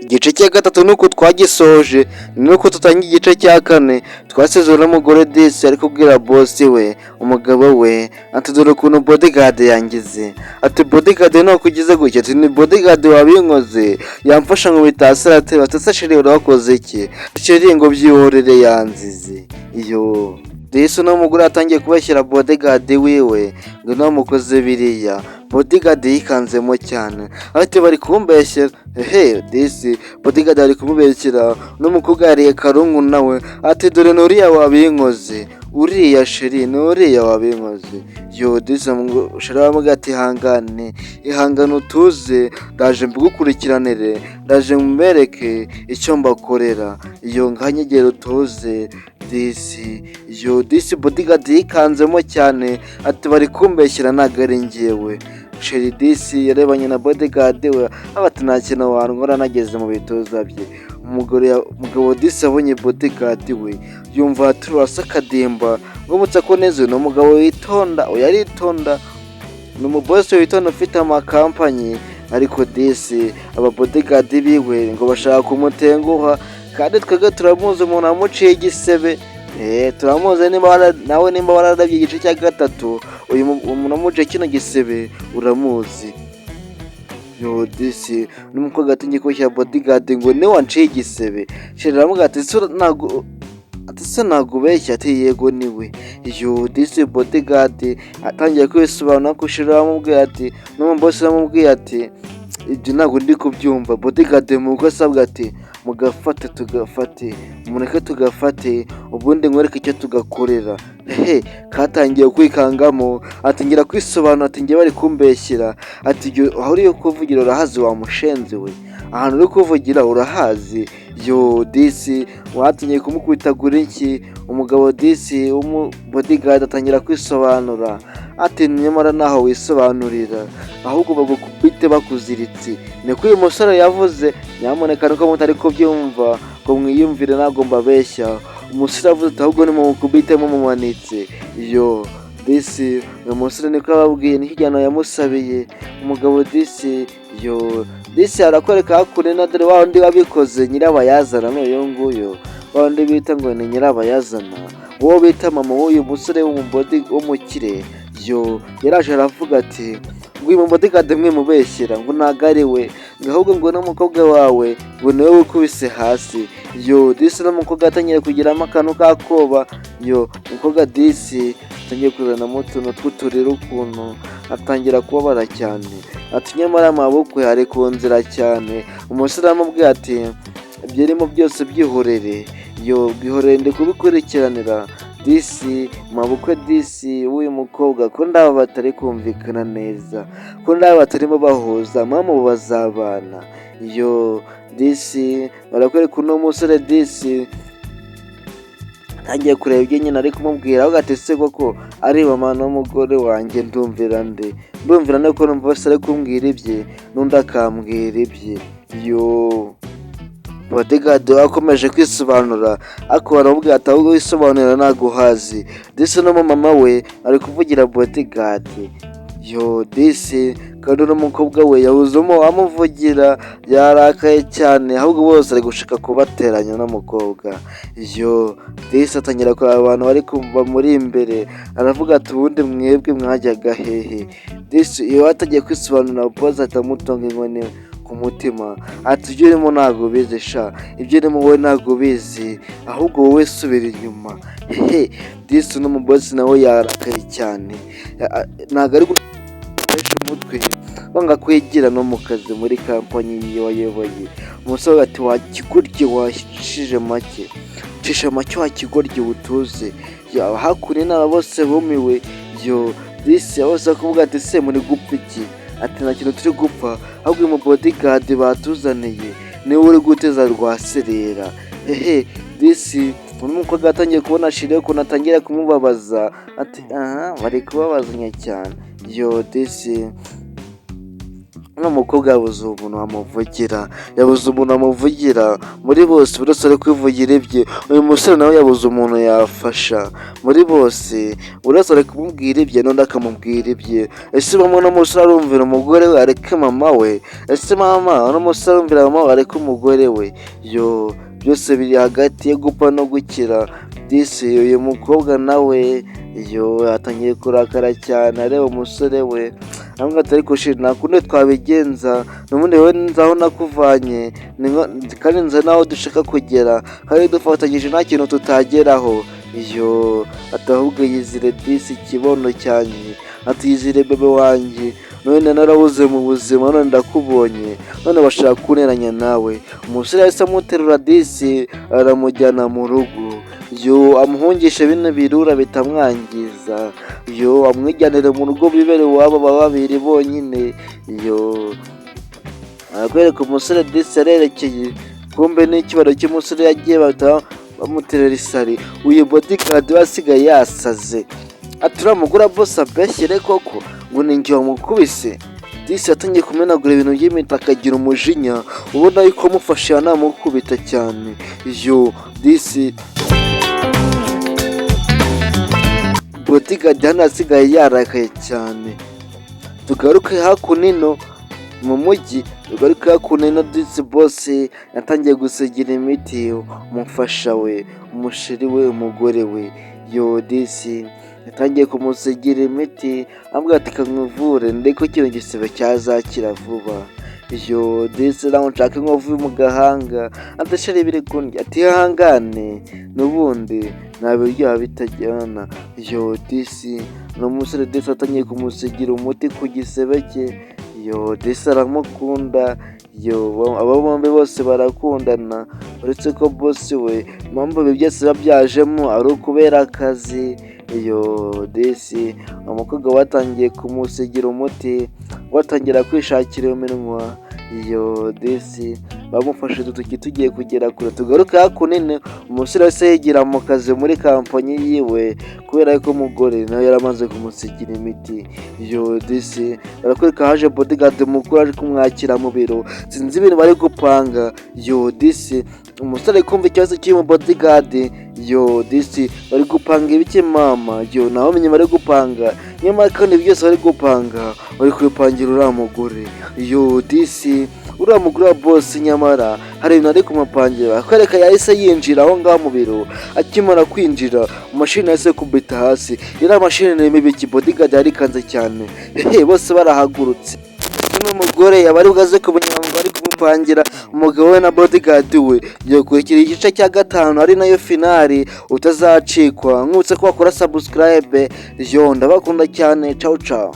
igice cya gatatu nuko twagisoje, nuko tutangiye igice cya kane. Twasizeho n'umugore disi ari kubwira bosi we, umugabo we, ati dore ukuntu bodyguard yangize, ati bodyguard nuko ugize gutya, ati ni bodyguard wabinkoze, yamfasha ngo bitasaratera, ati se sheri urakoze iki, sheri ngo byihorere yanzize. Iyo disi n'umugore atangiye kubashyira bodyguard wiwe ngo namukoze biriya. Bodyguard yikanzemo cyane ati bari kumbeshyera. Disi bodyguard ari kumubeshyera, n'umukobwa yariye karungu nawe ati dore nuriya wabinkoze, uriya sheri nuriya wabinkoze. Yo disi sheri aramubwira ati ihangane utuze, ndaje mbigukurikiranire, ndaje mbereke icyo mbakorera, iyo nganyegera utuze disi. Yo disi bodyguard yikanzemo cyane ati bari kumbeshyira ntabwo ari njyewe. Sheri disi yarebanye na bodyguard we ati nta kintu wangora nageze mu bituza bye. Umugabo disi abonye bodyguard we yumva aturasa akadimba ngo mutse ko neza ni umugabo witonda, yaritonda, ni umubosi witonda ufite amakampani. Ariko disi aba bodyguard biwe ngo bashaka kumutenguha, kandi twebwe turamuzi umuntu amuciye igisebe. Turamuzi nawe nimba wararabye igice cya gatatu, uyu umuntu amuciye kino gisebe uramuzi. Yo disi n'umukobwa atingiye kubishyira bodyguard ngo niwe wanciye igisebe. Sheri aramubwira ati se ntabwo ubeshya, ati yego niwe. Yo disi bodyguard atangiye kwisobanura ko Sheri aramubwira ati n'umubosi aramubwiye ati ibyo ntabwo ndi kubyumva. Bodyguard mu rugo asabwa ati mugafate tugafate, mureke tugafate, ubundi nkwereke icyo tugakorera. Katangiye kwikangamo atangira kwisobanura ati njye bari kumbeshyira, ati aho uri kuvugira urahazi wa mushenzi we, ahantu uri kuvugira urahazi. Yo disi watinye kumukubitagura iki. Umugabo disi bodyguard atangira kwisobanura ati nyamara naho wisobanurira, ahubwo bagukubite bakuziritse. Niko uyu musore yavuze. Nyamuneka nuko mutari kubyumva ngo mwiyumvire, ntabwo mbabeshya. Umusore avuze ati ahubwo nimumukubite mumumanitse. Yo disi uyu musore niko ababwiye, ni kijyano yamusabiye umugabo disi. Yo disi arakwereka hakure na dore wa wundi wabikoze nyirabayazana n'uyu nguyu, wa wundi bita ngo ni nyirabayazana, uwo bita mama w'uyu musore w'umukire. Yo yaraje aravuga ati ngo uyu bodyguard mwe mubeshyira ngo ntabwo ari we, ngo ahubwo ngo n'umukobwa wawe ngo niwe wikubise hasi. Yo disi n'umukobwa atangiye kugiramo akantu k'akoba. Yo umukobwa disi atangiye kuzanamo utuntu tw'uturiro ukuntu, atangira kubabara cyane ati nyamara amaboko ari ku nzira cyane. Umusore aramubwira ati ibyo urimo byose byihorere. Yo bwihorere ndi kubikurikiranira disi. mabukwe disi w'uyu mukobwa ko ndaba batari kumvikana neza, ko ndaba batarimo bahuza, mama ubu bazabana. Yo disi barakwereka uno musore disi atangiye kureba ibyo nyine ari kumubwira, aho gatese koko ari mama n'umugore wanjye ndumvira ko numva bose ari kumbwira ibye n'undi akambwira ibye. Yo bodyguard wakomeje kwisobanura ariko baramubwira ati ahubwo wisobanurira ntabwo uhazi. Disi no mama we ari kuvugira bodyguard. Yo disi kandi n'umukobwa we yahuzemo amuvugira, yarakaye cyane, ahubwo bose ari gushaka kubateranya n'umukobwa. Yo disi atangira kureba abantu bari muri imbere, aravuga ati ubundi mwebwe mwajyaga hehe. Disi iyo atagiye kwisobanura boss atamutonga inkoni ku mutima ati ibyo urimo ntabwo ubizi sha, ibyo urimo wowe ntabwo ubizi, ahubwo wowe subira inyuma. Disi n'umubosi nawe yarakaye cyane, ntabwo ari gukoresha umutwe banga kwigira no mu kazi muri kampani yiwe wayoboye. Umusore ati wakigoryi washije make, cisha make wakigoryi utuze. Hakuri n'aba bose bumiwe. Yo disi yose kuvuga ati se muri gupfa iki, ati nta kintu turi gupfa, ahubwo uyu bodyguard batuzaniye niwe uri guteza rwaserera. Disi umukobwa atangiye kubona Sheri ukuntu atangira kumubabaza ati bari kubabazanya cyane. Yo disi n'umukobwa yabuze umuntu wamuvugira muri bose buri wese ari kwivugira ibye. Uyu musore nawe yabuze umuntu yafasha muri bose, buri wese ari kumubwira ibye n'undi akamubwira ibye. Ese mama uno musore arumvira umugore we areke mama we? Ese mama uno musore arumvira mama we areke umugore we? Yo byose biri hagati yo gupfa no gukira. Disi uyu mukobwa nawe atangiye kurakara cyane areba umusore we, ntabwo atari kushira nta kundi twabigenza, n'ubundi wowe nzaho nakuvanye kandi nzi naho dushaka kugera, kandi dufatanyije nta kintu tutageraho. Atahubwo yizire disi ikibono cyanjye, yizire bebe wanjye, none narabuze mu buzima none ndakubonye, none bashaka kuneranya nawe. Umusore yahise amuterura disi aramujyana mu rugo, amuhungisha bino birura bitamwangiza, amwijyanire mu rugo bibere iwabo babiri bonyine. Arakwereka umusore disi yarerekeye, kumbe n'ikibaro cy'umusore yagiye bamuterera isari. Uyu bodyguard wasigaye yasaze, ati uriya mugore bose abeshyire koko ngo ni njye wamukubise. Disi yatangiye kumenagura ibintu by'imiti akagira umujinya, ubona yuko amufashe yanamukubita cyane. Disi bodyguard hano asigaye yarakaye cyane. Tugaruke hakuno mu mujyi, disi bose yatangiye gusigira imiti umufasha we, umusheri we, umugore we. Disi yatangiye kumusigira imiti ambwira ati kamuvure ndeko kino gisebe cyazakira vuba. Disi nawe nshaka inkovu mu gahanga, adashira ibiri kundya, ati hangane n'ubundi nta biryoha bitajyana. Disi n'umusore disi atangiye kumusigira umuti ku gisebe cye. Disi aramukunda, abo bombi bose barakundana, uretse ko bosi we impamvu ibi byose biba byajemo ari ukubera akazi. Disi umukobwa batangiye kumusigira umuti, batangira kwishakira iminwa. Disi bamufashe udutoki tugiye kugera kure. Tugaruke hakuno, umusore wese yigira mu kazi muri kampanyi yiwe, kubera ko umugore nawe yaramaze kumusigira imiti. Disi barakwereka haje bodyguard mukuru ari kumwakira mu biro, sinzi ibintu bari gupanga. Disi umusore kumva ikibazo kiri mu bodyguard. Disi bari gupanga ibiki mama? Nawe umenye bari gupanga, nyamara kandi byose bari gupanga bari kubipangira uriya mugore. Disi uriya mugore wa bosi nyamara hari ibintu ari kumupangira, akwereka yahise yinjira aho ngaho mu biro. Akimara kwinjira mashini yahise kubita hasi, iriya mashini irimo ibiki? Bodyguard yarikanze cyane, bose barahagurutse. N'umugore yaba ari bwaze kumenya ngo ari kumupangira umugabo we na bodyguard we. Kurikira igice cya 5 ari nayo finali utazacikwa. Nkutse ko wakora subscribe. Ndabakunda cyane, ciao ciao.